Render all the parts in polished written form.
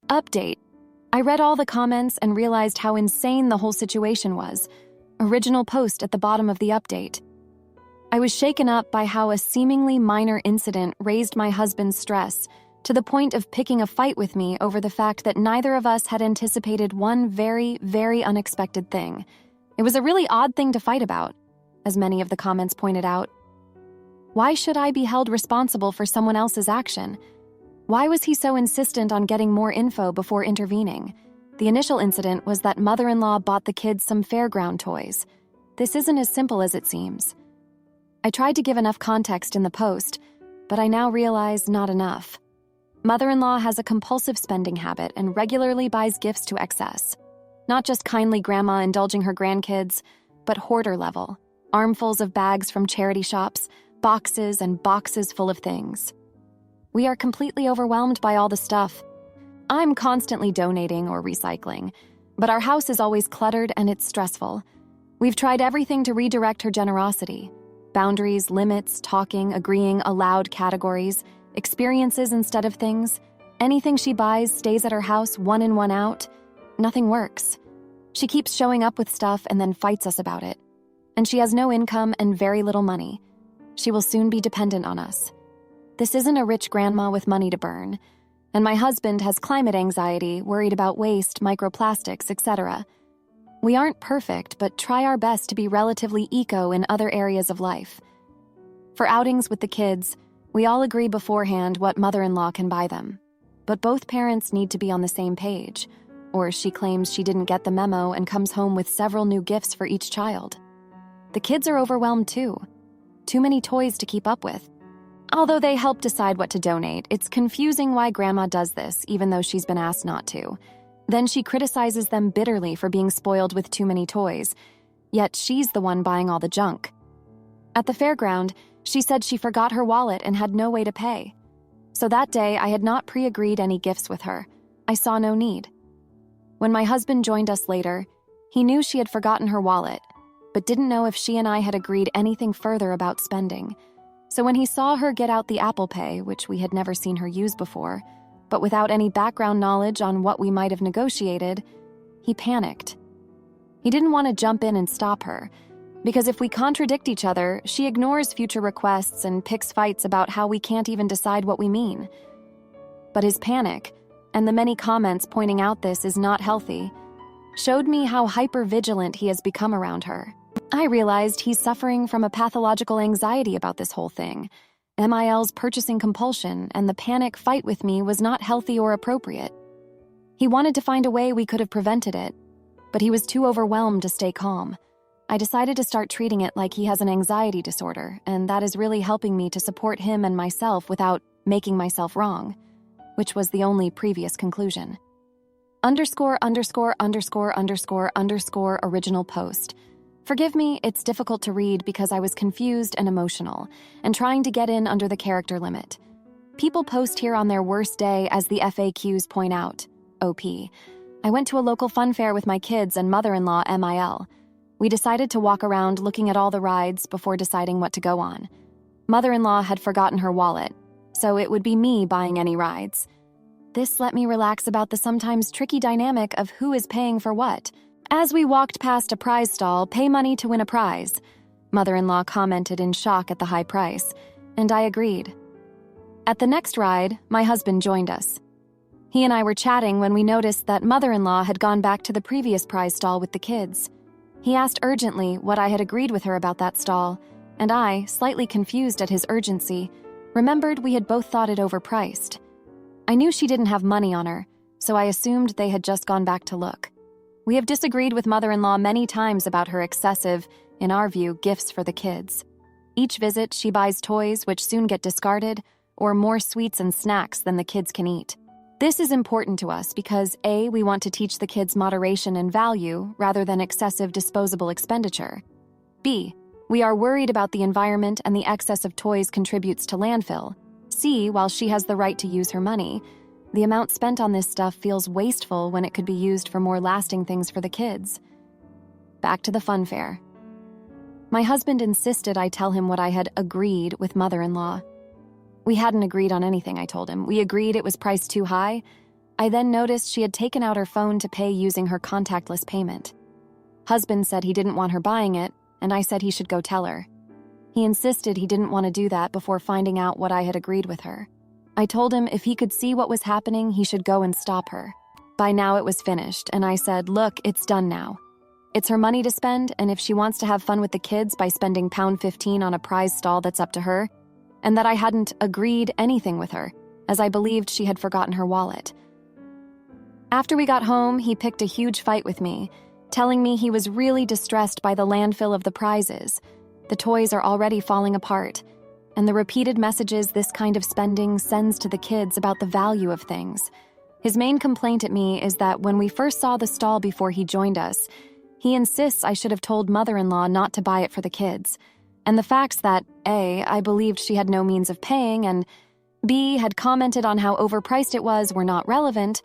Update. I read all the comments and realized how insane the whole situation was. Original post at the bottom of the update. I was shaken up by how a seemingly minor incident raised my husband's stress to the point of picking a fight with me over the fact that neither of us had anticipated one very, very unexpected thing. It was a really odd thing to fight about, as many of the comments pointed out. Why should I be held responsible for someone else's action? Why was he so insistent on getting more info before intervening? The initial incident was that mother-in-law bought the kids some fairground toys. This isn't as simple as it seems. I tried to give enough context in the post, but I now realize not enough. Mother-in-law has a compulsive spending habit and regularly buys gifts to excess. Not just kindly grandma indulging her grandkids, but hoarder level. Armfuls of bags from charity shops, boxes and boxes full of things. We are completely overwhelmed by all the stuff. I'm constantly donating or recycling, but our house is always cluttered and it's stressful. We've tried everything to redirect her generosity. Boundaries, limits, talking, agreeing, allowed categories, experiences instead of things. Anything she buys stays at her house, one in, one out. Nothing works. She keeps showing up with stuff and then fights us about it. And she has no income and very little money. She will soon be dependent on us. This isn't a rich grandma with money to burn. And my husband has climate anxiety, worried about waste, microplastics, etc. We aren't perfect, but try our best to be relatively eco in other areas of life. For outings with the kids, we all agree beforehand what mother-in-law can buy them. But both parents need to be on the same page, or she claims she didn't get the memo and comes home with several new gifts for each child. The kids are overwhelmed too. Too many toys to keep up with. Although they help decide what to donate, it's confusing why Grandma does this, even though she's been asked not to. Then she criticizes them bitterly for being spoiled with too many toys, yet she's the one buying all the junk. At the fairground, she said she forgot her wallet and had no way to pay. So that day, I had not pre-agreed any gifts with her. I saw no need. When my husband joined us later, he knew she had forgotten her wallet, but didn't know if she and I had agreed anything further about spending. So when he saw her get out the Apple Pay, which we had never seen her use before, but without any background knowledge on what we might have negotiated, he panicked. He didn't want to jump in and stop her, because if we contradict each other, she ignores future requests and picks fights about how we can't even decide what we mean. But his panic, and the many comments pointing out this is not healthy, showed me how hyper-vigilant he has become around her. I realized he's suffering from a pathological anxiety about this whole thing. MIL's purchasing compulsion and the panic fight with me was not healthy or appropriate. He wanted to find a way we could have prevented it, but he was too overwhelmed to stay calm. I decided to start treating it like he has an anxiety disorder, and that is really helping me to support him and myself without making myself wrong, which was the only previous conclusion. _______ original post. Forgive me, it's difficult to read because I was confused and emotional, and trying to get in under the character limit. People post here on their worst day, as the FAQs point out. OP. I went to a local fun fair with my kids and mother-in-law MIL. We decided to walk around looking at all the rides before deciding what to go on. Mother-in-law had forgotten her wallet, so it would be me buying any rides. This let me relax about the sometimes tricky dynamic of who is paying for what. As we walked past a prize stall, pay money to win a prize. Mother-in-law commented in shock at the high price, and I agreed. At the next ride, my husband joined us. He and I were chatting when we noticed that mother-in-law had gone back to the previous prize stall with the kids. He asked urgently what I had agreed with her about that stall, and I, slightly confused at his urgency, remembered we had both thought it overpriced. I knew she didn't have money on her, so I assumed they had just gone back to look. We have disagreed with mother-in-law many times about her excessive, in our view, gifts for the kids. Each visit, she buys toys which soon get discarded, or more sweets and snacks than the kids can eat. This is important to us because A, we want to teach the kids moderation and value rather than excessive disposable expenditure. B, we are worried about the environment and the excess of toys contributes to landfill. C, while she has the right to use her money, the amount spent on this stuff feels wasteful when it could be used for more lasting things for the kids. Back to the fun fair. My husband insisted I tell him what I had agreed with mother-in-law. We hadn't agreed on anything, I told him. We agreed it was priced too high. I then noticed she had taken out her phone to pay using her contactless payment. Husband said he didn't want her buying it, and I said he should go tell her. He insisted he didn't want to do that before finding out what I had agreed with her. I told him if he could see what was happening, he should go and stop her. By now it was finished, and I said, look, it's done now. It's her money to spend, and if she wants to have fun with the kids by spending £15 on a prize stall, that's up to her, and that I hadn't agreed anything with her, as I believed she had forgotten her wallet. After we got home, he picked a huge fight with me, telling me he was really distressed by the landfill of the prizes. The toys are already falling apart, and the repeated messages this kind of spending sends to the kids about the value of things. His main complaint at me is that when we first saw the stall before he joined us, he insists I should have told mother-in-law not to buy it for the kids, and the facts that A, I believed she had no means of paying, and B, had commented on how overpriced it was were not relevant,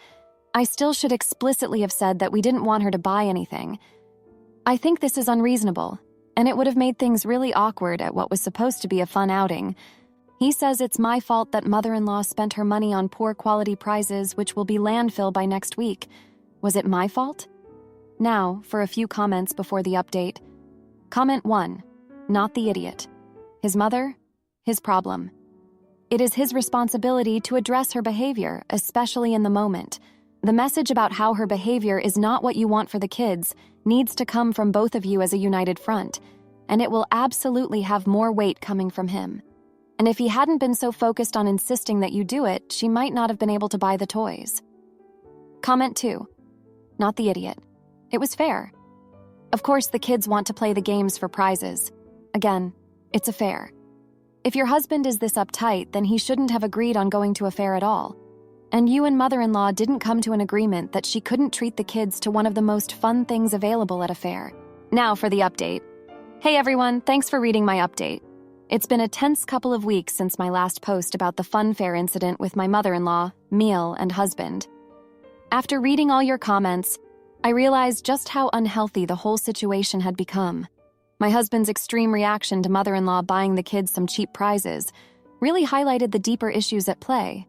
I still should explicitly have said that we didn't want her to buy anything. I think this is unreasonable, and it would have made things really awkward at what was supposed to be a fun outing. He says it's my fault that mother-in-law spent her money on poor quality prizes which will be landfill by next week. Was it my fault? Now, for a few comments before the update. Comment 1. Not the idiot. His mother? His problem. It is his responsibility to address her behavior, especially in the moment. The message about how her behavior is not what you want for the kids needs to come from both of you as a united front, and it will absolutely have more weight coming from him. And if he hadn't been so focused on insisting that you do it, she might not have been able to buy the toys. Comment 2. Not the idiot. It was fair. Of course, the kids want to play the games for prizes. Again, it's a fair. If your husband is this uptight, then he shouldn't have agreed on going to a fair at all. And you and mother-in-law didn't come to an agreement that she couldn't treat the kids to one of the most fun things available at a fair. Now for the update. Hey everyone, thanks for reading my update. It's been a tense couple of weeks since my last post about the fun fair incident with my mother-in-law, Meal, and husband. After reading all your comments, I realized just how unhealthy the whole situation had become. My husband's extreme reaction to mother-in-law buying the kids some cheap prizes really highlighted the deeper issues at play.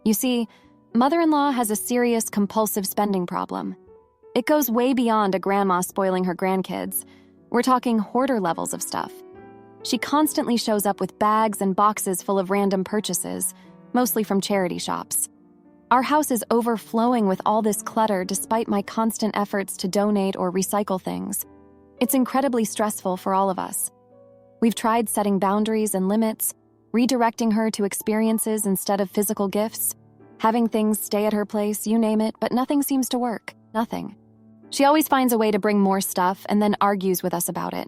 You see, mother-in-law has a serious compulsive spending problem. It goes way beyond a grandma spoiling her grandkids. We're talking hoarder levels of stuff. She constantly shows up with bags and boxes full of random purchases, mostly from charity shops. Our house is overflowing with all this clutter despite my constant efforts to donate or recycle things. It's incredibly stressful for all of us. We've tried setting boundaries and limits, redirecting her to experiences instead of physical gifts, having things stay at her place, you name it, but nothing seems to work. Nothing. She always finds a way to bring more stuff and then argues with us about it.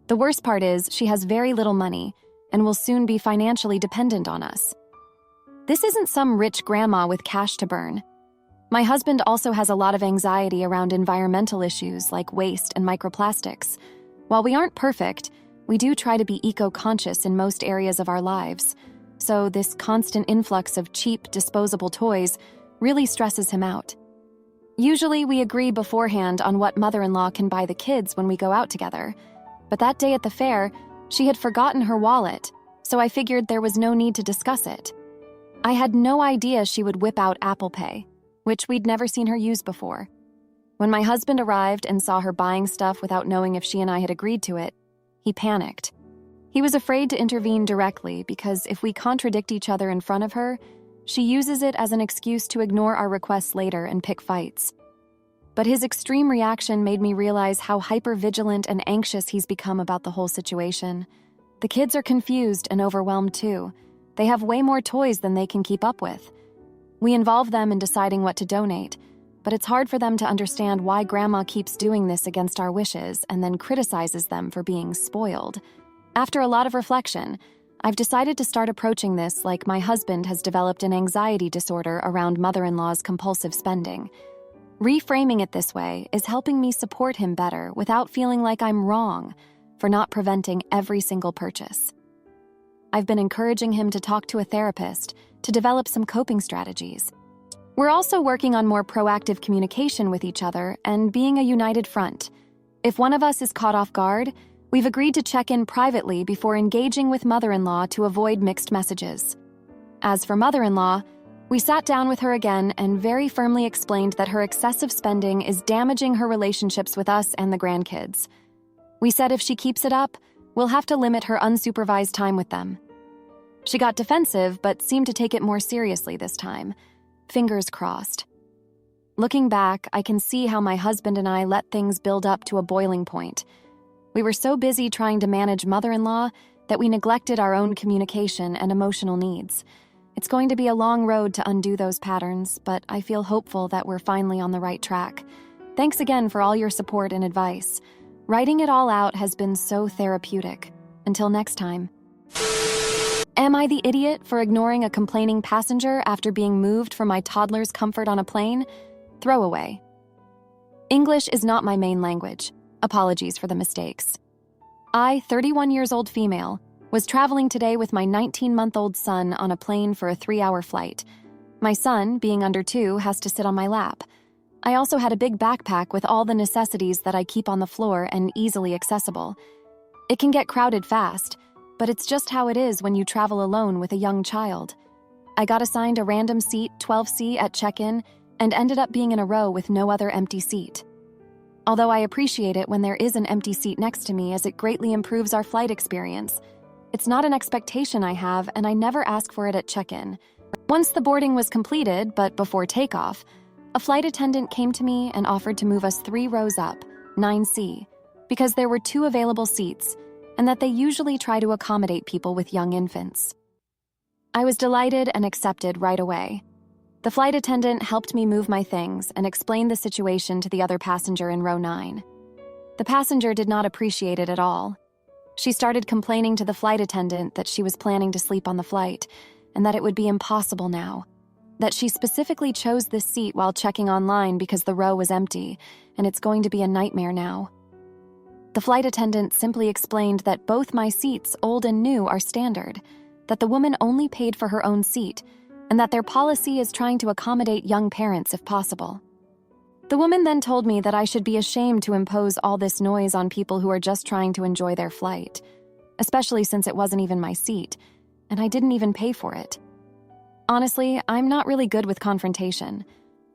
The worst part is she has very little money and will soon be financially dependent on us. This isn't some rich grandma with cash to burn. My husband also has a lot of anxiety around environmental issues like waste and microplastics. While we aren't perfect, we do try to be eco-conscious in most areas of our lives, so this constant influx of cheap, disposable toys really stresses him out. Usually we agree beforehand on what mother-in-law can buy the kids when we go out together, but that day at the fair, she had forgotten her wallet, so I figured there was no need to discuss it. I had no idea she would whip out Apple Pay, which we'd never seen her use before. When my husband arrived and saw her buying stuff without knowing if she and I had agreed to it, he panicked. He was afraid to intervene directly because if we contradict each other in front of her, she uses it as an excuse to ignore our requests later and pick fights. But his extreme reaction made me realize how hyper-vigilant and anxious he's become about the whole situation. The kids are confused and overwhelmed too. They have way more toys than they can keep up with. We involve them in deciding what to donate, but it's hard for them to understand why Grandma keeps doing this against our wishes and then criticizes them for being spoiled. After a lot of reflection, I've decided to start approaching this like my husband has developed an anxiety disorder around mother-in-law's compulsive spending. Reframing it this way is helping me support him better without feeling like I'm wrong for not preventing every single purchase. I've been encouraging him to talk to a therapist to develop some coping strategies. We're also working on more proactive communication with each other and being a united front. If one of us is caught off guard, we've agreed to check in privately before engaging with mother-in-law to avoid mixed messages. As for mother-in-law, We sat down with her again and very firmly explained that her excessive spending is damaging her relationships with us and the grandkids. We said if she keeps it up, we'll have to limit her unsupervised time with them. She got defensive, but seemed to take it more seriously this time. Fingers crossed. Looking back, I can see how my husband and I let things build up to a boiling point. We were so busy trying to manage mother-in-law that we neglected our own communication and emotional needs. It's going to be a long road to undo those patterns, but I feel hopeful that we're finally on the right track. Thanks again for all your support and advice. Writing it all out has been so therapeutic. Until next time. Am I the idiot for ignoring a complaining passenger after being moved for my toddler's comfort on a plane? Throwaway. English is not my main language. Apologies for the mistakes. I, 31 years old female, was traveling today with my 19-month-old son on a plane for a 3-hour flight. My son, being under 2, has to sit on my lap. I also had a big backpack with all the necessities that I keep on the floor and easily accessible. It can get crowded fast, but it's just how it is when you travel alone with a young child. I got assigned a random seat, 12C, at check-in and ended up being in a row with no other empty seat. Although I appreciate it when there is an empty seat next to me as it greatly improves our flight experience. It's not an expectation I have, and I never ask for it at check-in. Once the boarding was completed, but before takeoff, a flight attendant came to me and offered to move us 3 rows up, 9C, because there were 2 available seats, and that they usually try to accommodate people with young infants. I was delighted and accepted right away. The flight attendant helped me move my things and explained the situation to the other passenger in row 9. The passenger did not appreciate it at all. She started complaining to the flight attendant that she was planning to sleep on the flight and that it would be impossible now, that she specifically chose this seat while checking online because the row was empty and it's going to be a nightmare now. The flight attendant simply explained that both my seats, old and new, are standard, that the woman only paid for her own seat, and that their policy is trying to accommodate young parents if possible. The woman then told me that I should be ashamed to impose all this noise on people who are just trying to enjoy their flight, especially since it wasn't even my seat, and I didn't even pay for it. Honestly, I'm not really good with confrontation.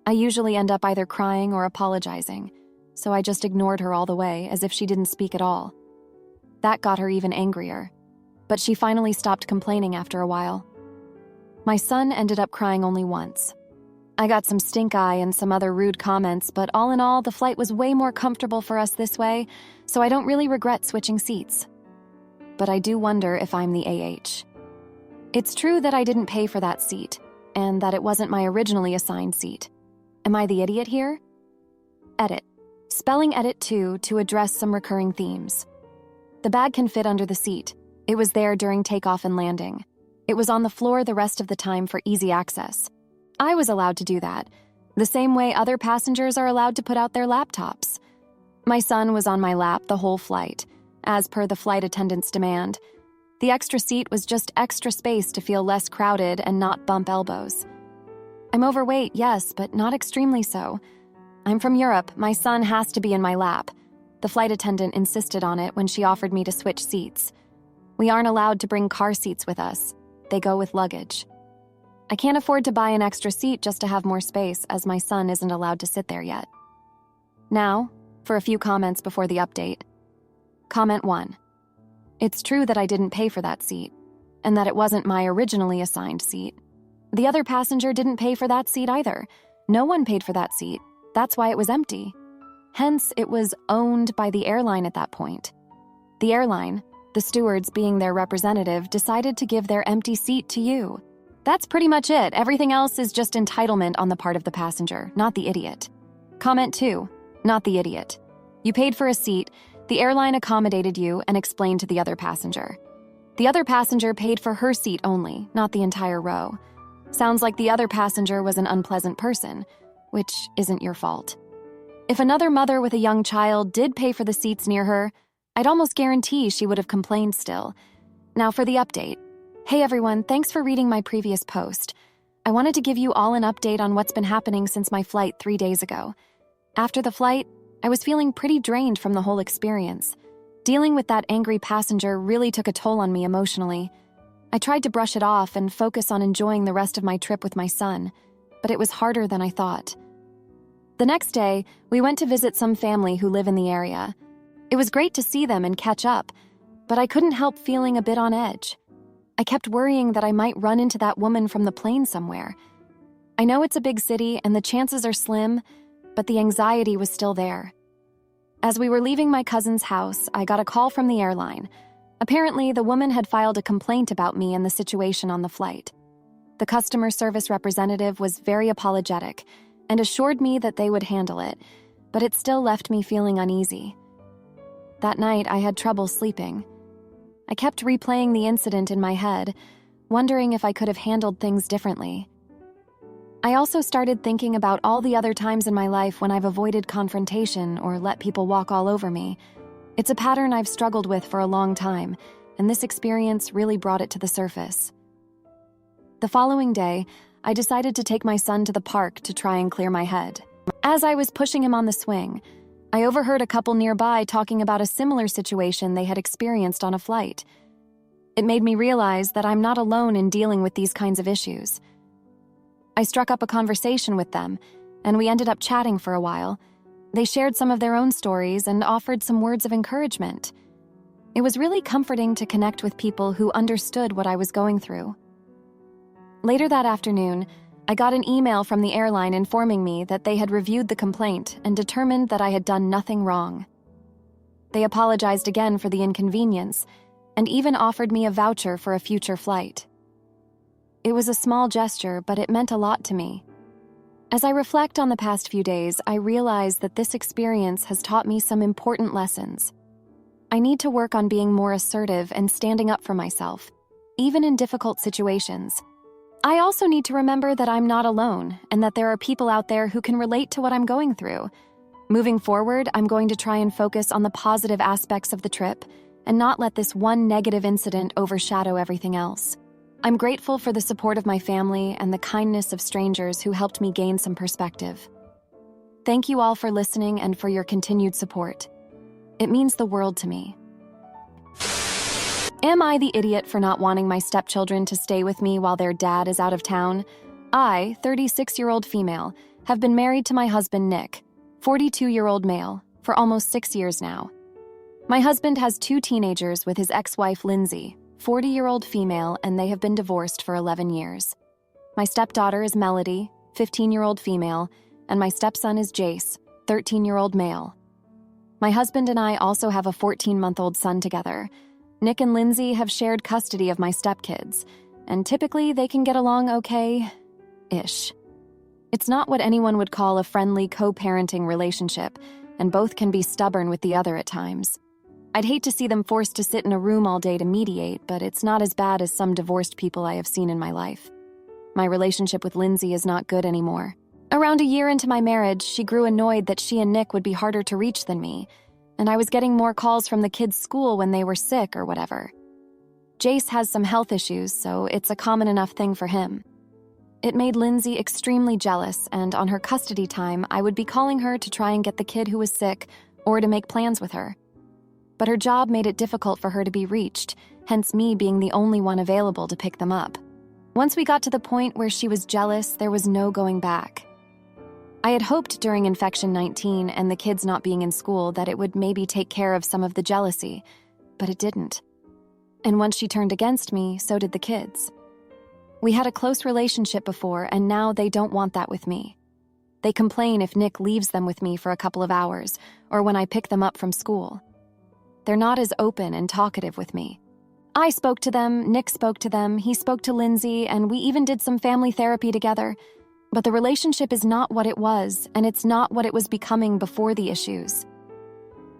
I usually end up either crying or apologizing, so I just ignored her all the way as if she didn't speak at all. That got her even angrier, but she finally stopped complaining after a while. My son ended up crying only once. I got some stink eye and some other rude comments, but all in all, the flight was way more comfortable for us this way, so I don't really regret switching seats. But I do wonder if I'm the AH. It's true that I didn't pay for that seat, and that it wasn't my originally assigned seat. Am I the idiot here? Edit. Spelling edit 2 to address some recurring themes. The bag can fit under the seat. It was there during takeoff and landing. It was on the floor the rest of the time for easy access. I was allowed to do that, the same way other passengers are allowed to put out their laptops. My son was on my lap the whole flight, as per the flight attendant's demand. The extra seat was just extra space to feel less crowded and not bump elbows. I'm overweight, yes, but not extremely so. I'm from Europe. My son has to be in my lap. The flight attendant insisted on it when she offered me to switch seats. We aren't allowed to bring car seats with us. They go with luggage. I can't afford to buy an extra seat just to have more space, as my son isn't allowed to sit there yet. Now, for a few comments before the update. Comment 1. It's true that I didn't pay for that seat, and that it wasn't my originally assigned seat. The other passenger didn't pay for that seat either. No one paid for that seat. That's why it was empty. Hence, it was owned by the airline at that point. The airline, the stewards being their representative, decided to give their empty seat to you. That's pretty much it. Everything else is just entitlement on the part of the passenger, not the idiot. Comment 2. Not the idiot. You paid for a seat, the airline accommodated you and explained to the other passenger. The other passenger paid for her seat only, not the entire row. Sounds like the other passenger was an unpleasant person, which isn't your fault. If another mother with a young child did pay for the seats near her, I'd almost guarantee she would have complained still. Now for the update. Hey everyone, thanks for reading my previous post. I wanted to give you all an update on what's been happening since my flight 3 days ago. After the flight, I was feeling pretty drained from the whole experience. Dealing with that angry passenger really took a toll on me emotionally. I tried to brush it off and focus on enjoying the rest of my trip with my son, but it was harder than I thought. The next day, we went to visit some family who live in the area. It was great to see them and catch up, but I couldn't help feeling a bit on edge. I kept worrying that I might run into that woman from the plane somewhere. I know it's a big city and the chances are slim, but the anxiety was still there. As we were leaving my cousin's house, I got a call from the airline. Apparently, the woman had filed a complaint about me and the situation on the flight. The customer service representative was very apologetic and assured me that they would handle it, but it still left me feeling uneasy. That night, I had trouble sleeping. I kept replaying the incident in my head, wondering if I could have handled things differently. I also started thinking about all the other times in my life when I've avoided confrontation or let people walk all over me. It's a pattern I've struggled with for a long time, and this experience really brought it to the surface. The following day, I decided to take my son to the park to try and clear my head. As I was pushing him on the swing, I overheard a couple nearby talking about a similar situation they had experienced on a flight. It made me realize that I'm not alone in dealing with these kinds of issues. I struck up a conversation with them, and we ended up chatting for a while. They shared some of their own stories and offered some words of encouragement. It was really comforting to connect with people who understood what I was going through. Later that afternoon, I got an email from the airline informing me that they had reviewed the complaint and determined that I had done nothing wrong. They apologized again for the inconvenience and even offered me a voucher for a future flight. It was a small gesture, but it meant a lot to me. As I reflect on the past few days, I realize that this experience has taught me some important lessons. I need to work on being more assertive and standing up for myself, even in difficult situations. I also need to remember that I'm not alone and that there are people out there who can relate to what I'm going through. Moving forward, I'm going to try and focus on the positive aspects of the trip and not let this one negative incident overshadow everything else. I'm grateful for the support of my family and the kindness of strangers who helped me gain some perspective. Thank you all for listening and for your continued support. It means the world to me. Am I the idiot for not wanting my stepchildren to stay with me while their dad is out of town? I, 36-year-old female, have been married to my husband Nick, 42-year-old male, for almost 6 years now. My husband has 2 teenagers with his ex-wife Lindsay, 40-year-old female, and they have been divorced for 11 years. My stepdaughter is Melody, 15-year-old female, and my stepson is Jace, 13-year-old male. My husband and I also have a 14-month-old son together. Nick and Lindsay have shared custody of my stepkids, and typically they can get along okay-ish. It's not what anyone would call a friendly co-parenting relationship, and both can be stubborn with the other at times. I'd hate to see them forced to sit in a room all day to mediate, but it's not as bad as some divorced people I have seen in my life. My relationship with Lindsay is not good anymore. Around a year into my marriage, she grew annoyed that she and Nick would be harder to reach than me, and I was getting more calls from the kids' school when they were sick or whatever. Jace has some health issues, so it's a common enough thing for him. It made Lindsay extremely jealous, and on her custody time, I would be calling her to try and get the kid who was sick or to make plans with her. But her job made it difficult for her to be reached, hence me being the only one available to pick them up. Once we got to the point where she was jealous, there was no going back. I had hoped during Infection 19 and the kids not being in school that it would maybe take care of some of the jealousy, but it didn't. And once she turned against me, so did the kids. We had a close relationship before, and now they don't want that with me. They complain if Nick leaves them with me for a couple of hours, or when I pick them up from school. They're not as open and talkative with me. I spoke to them, Nick spoke to them, he spoke to Lindsay, and we even did some family therapy together. But the relationship is not what it was, and it's not what it was becoming before the issues.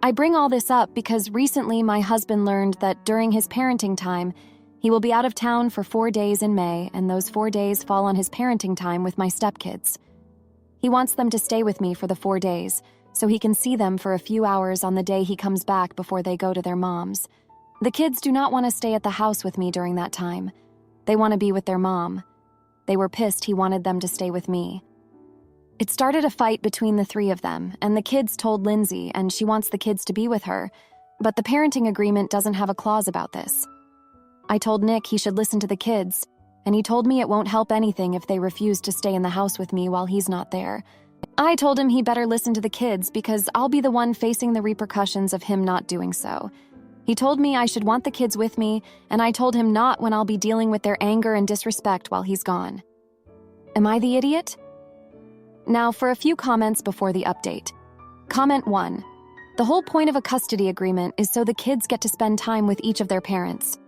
I bring all this up because recently my husband learned that during his parenting time, he will be out of town for 4 days in May, and those 4 days fall on his parenting time with my stepkids. He wants them to stay with me for the 4 days, so he can see them for a few hours on the day he comes back before they go to their moms. The kids do not want to stay at the house with me during that time. They want to be with their mom. They were pissed he wanted them to stay with me. It started a fight between the 3 of them, and the kids told Lindsay, and she wants the kids to be with her, but the parenting agreement doesn't have a clause about this. I told Nick he should listen to the kids, and he told me it won't help anything if they refuse to stay in the house with me while he's not there. I told him he better listen to the kids because I'll be the one facing the repercussions of him not doing so. He told me I should want the kids with me, and I told him not when I'll be dealing with their anger and disrespect while he's gone. Am I the idiot? Now for a few comments before the update. Comment 1. The whole point of a custody agreement is so the kids get to spend time with each of their parents.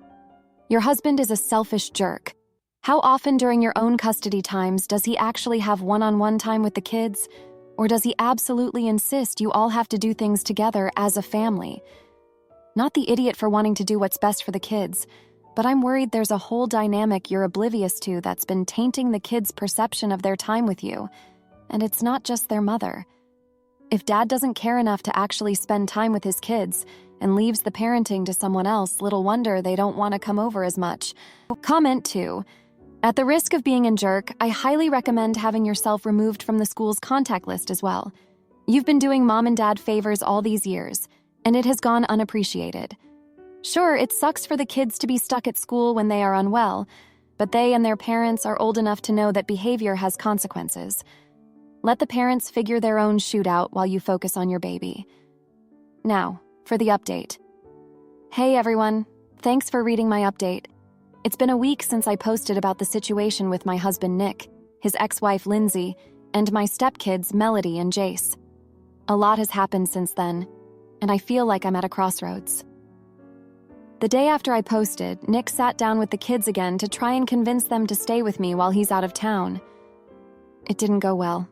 Your husband is a selfish jerk. How often during your own custody times does he actually have one-on-one time with the kids? Or does he absolutely insist you all have to do things together as a family? Not the idiot for wanting to do what's best for the kids, but I'm worried there's a whole dynamic you're oblivious to that's been tainting the kids' perception of their time with you. And it's not just their mother. If dad doesn't care enough to actually spend time with his kids and leaves the parenting to someone else, little wonder they don't want to come over as much. Comment 2. At the risk of being a jerk, I highly recommend having yourself removed from the school's contact list as well. You've been doing mom and dad favors all these years, and it has gone unappreciated. Sure, it sucks for the kids to be stuck at school when they are unwell, but they and their parents are old enough to know that behavior has consequences. Let the parents figure their own shootout while you focus on your baby. Now, for the update. Hey everyone, thanks for reading my update. It's been a week since I posted about the situation with my husband Nick, his ex-wife Lindsay, and my stepkids Melody and Jace. A lot has happened since then, and I feel like I'm at a crossroads. The day after I posted, Nick sat down with the kids again to try and convince them to stay with me while he's out of town. It didn't go well.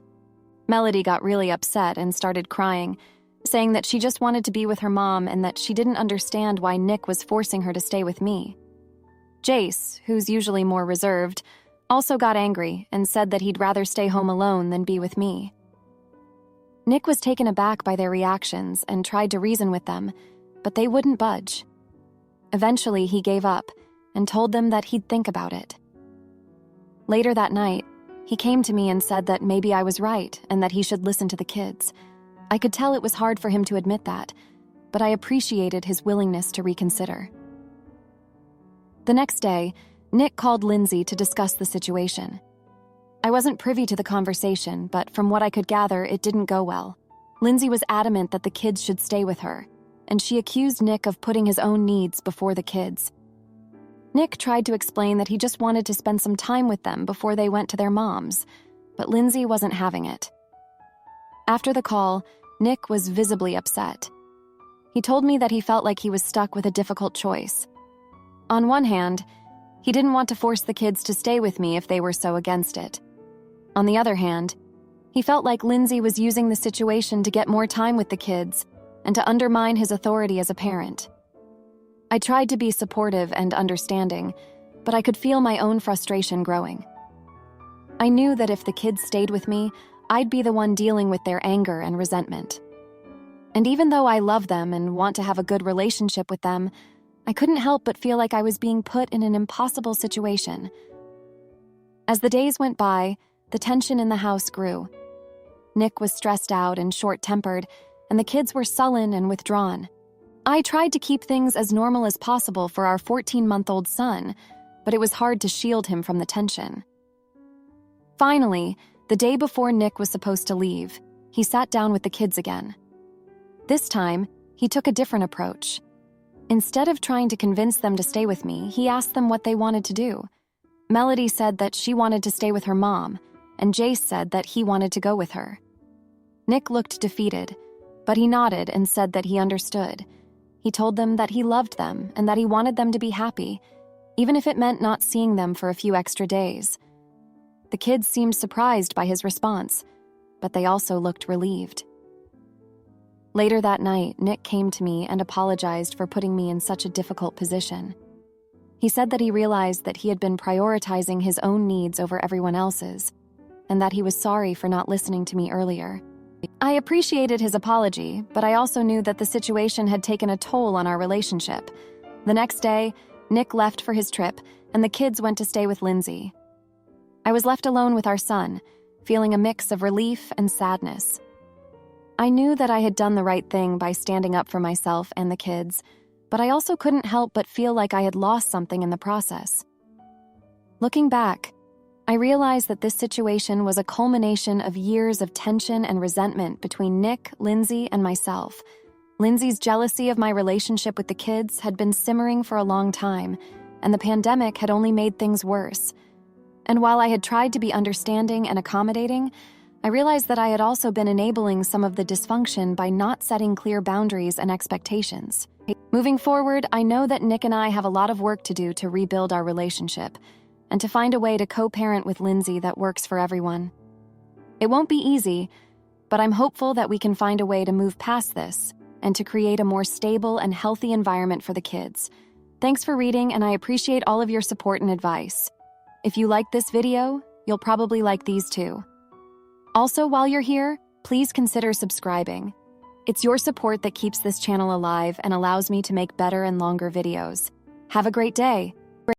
Melody got really upset and started crying, saying that she just wanted to be with her mom and that she didn't understand why Nick was forcing her to stay with me. Jace, who's usually more reserved, also got angry and said that he'd rather stay home alone than be with me. Nick was taken aback by their reactions and tried to reason with them, but they wouldn't budge. Eventually, he gave up and told them that he'd think about it. Later that night, he came to me and said that maybe I was right and that he should listen to the kids. I could tell it was hard for him to admit that, but I appreciated his willingness to reconsider. The next day, Nick called Lindsay to discuss the situation. I wasn't privy to the conversation, but from what I could gather, it didn't go well. Lindsay was adamant that the kids should stay with her, and she accused Nick of putting his own needs before the kids. Nick tried to explain that he just wanted to spend some time with them before they went to their moms, but Lindsay wasn't having it. After the call, Nick was visibly upset. He told me that he felt like he was stuck with a difficult choice. On one hand, he didn't want to force the kids to stay with me if they were so against it. On the other hand, he felt like Lindsay was using the situation to get more time with the kids and to undermine his authority as a parent. I tried to be supportive and understanding, but I could feel my own frustration growing. I knew that if the kids stayed with me, I'd be the one dealing with their anger and resentment. And even though I love them and want to have a good relationship with them, I couldn't help but feel like I was being put in an impossible situation. As the days went by, the tension in the house grew. Nick was stressed out and short-tempered, and the kids were sullen and withdrawn. I tried to keep things as normal as possible for our 14-month-old son, but it was hard to shield him from the tension. Finally, the day before Nick was supposed to leave, he sat down with the kids again. This time, he took a different approach. Instead of trying to convince them to stay with me, he asked them what they wanted to do. Melody said that she wanted to stay with her mom, and Jace said that he wanted to go with her. Nick looked defeated, but he nodded and said that he understood. He told them that he loved them and that he wanted them to be happy, even if it meant not seeing them for a few extra days. The kids seemed surprised by his response, but they also looked relieved. Later that night, Nick came to me and apologized for putting me in such a difficult position. He said that he realized that he had been prioritizing his own needs over everyone else's, and that he was sorry for not listening to me earlier. I appreciated his apology, but I also knew that the situation had taken a toll on our relationship. The next day, Nick left for his trip, and the kids went to stay with Lindsay. I was left alone with our son, feeling a mix of relief and sadness. I knew that I had done the right thing by standing up for myself and the kids, but I also couldn't help but feel like I had lost something in the process. Looking back, I realized that this situation was a culmination of years of tension and resentment between Nick, Lindsay, and myself. Lindsay's jealousy of my relationship with the kids had been simmering for a long time, and the pandemic had only made things worse. And while I had tried to be understanding and accommodating, I realized that I had also been enabling some of the dysfunction by not setting clear boundaries and expectations. Moving forward, I know that Nick and I have a lot of work to do to rebuild our relationship and to find a way to co-parent with Lindsay that works for everyone. It won't be easy, but I'm hopeful that we can find a way to move past this and to create a more stable and healthy environment for the kids. Thanks for reading, and I appreciate all of your support and advice. If you like this video, you'll probably like these too. Also, while you're here, please consider subscribing. It's your support that keeps this channel alive and allows me to make better and longer videos. Have a great day.